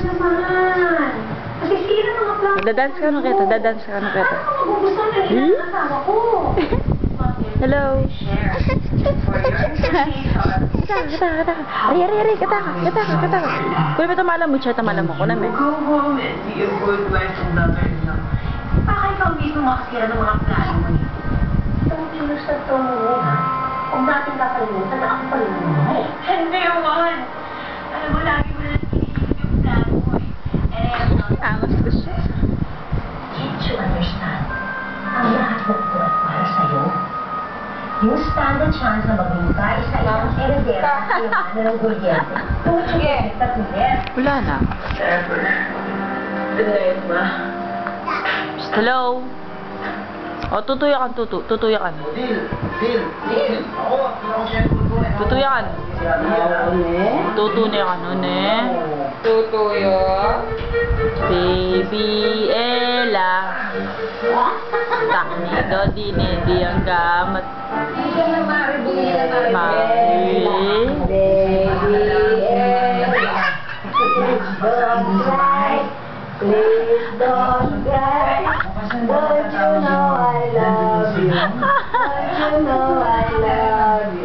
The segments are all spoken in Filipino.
naman. Masisira mga plano. Dadance ka na kita, dadance ka na kita. Gusto na nila ang asawa ko. Hello. Kata. Ari, kata. Kuya ba tamala mo siya, tamala mo ko na may. Go home and be a good wife and daughter-in-law. Bakit ikaw mismo makasira ng mga plano mo niya? Itong kilos na ito mo, ha? Kung natin kakalimutan na ako pala mo, eh. Hindi, Juan. Alam mo, lagi mo na nakikinig yung plano mo eh. And I am not... Angas ko siya. Can't you understand? Ang lahat ng ito ay para sa'yo. Yung standard chance na maging ka, isa-isang heredera at kayamanan ng gulyente. Don't you get that yet? Wala na. Ever. Good night, ma. Hello. O, tutuyakan. Deal. Ako siya tutuin. Tutuyakan. Tutunikan nun eh. Tutuyo. Baby Ella. Taknido di ang gamat. Mari. Please don't cry. Don't you know I love you? Don't you know I love you?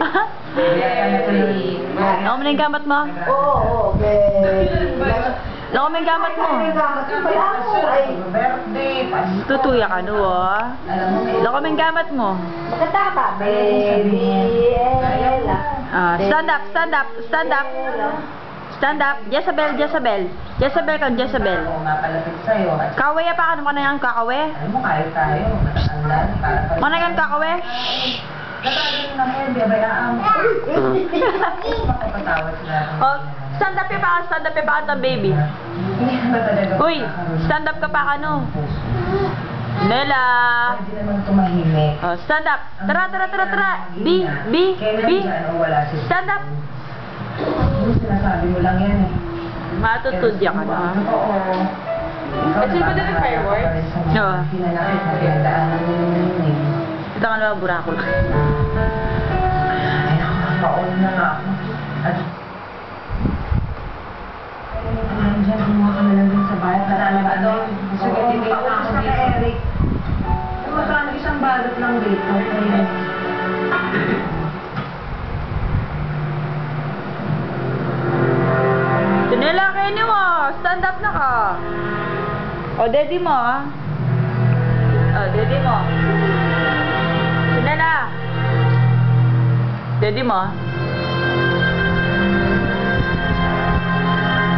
Ano man yung gamat mo? Oo, baby. Ano man yung gamat mo? Kaya ako ay Birthday, Tutuya ka no, oh. Ano man yung gamat mo? makataka. Baby Ella. Stand up. Jezabel. Jezabel ka, Jezabel. ako mapalapit sa'yo. At Kawe pa ka naman na yan, kakawe? alam mo, kahit tayo, matatandaan para pa. Mana yan, kakawe? Natagin mo na ngayon, biyabayaan mo. Makapatawad sila. Oh, stand up pa ka, baby. Hindi na ba talaga Uy, makakaroon? stand up ka pa, ano? Nela. Pwede naman tumahimik. Oh, stand up. Tara. B. Stand up. Ano sinasabi mo lang yan eh. Matutudya ka na. Oo. Kasi ba din ang fireworks? Oo. Pinalakit na pinagdaanan mo yun. Ito ka naman, burakol. Ay, nakakaon na nga ako. At... Nandiyan, kumuha ka na lang din sa bayan. Marami ba doon? Sige, tigil mo ako dito. Eric. Magkano isang balot lang dito. Sinela kayo niyo mo. Stand up na ka. O, daddy mo, ah. O, daddy mo. Sinela. Daddy mo.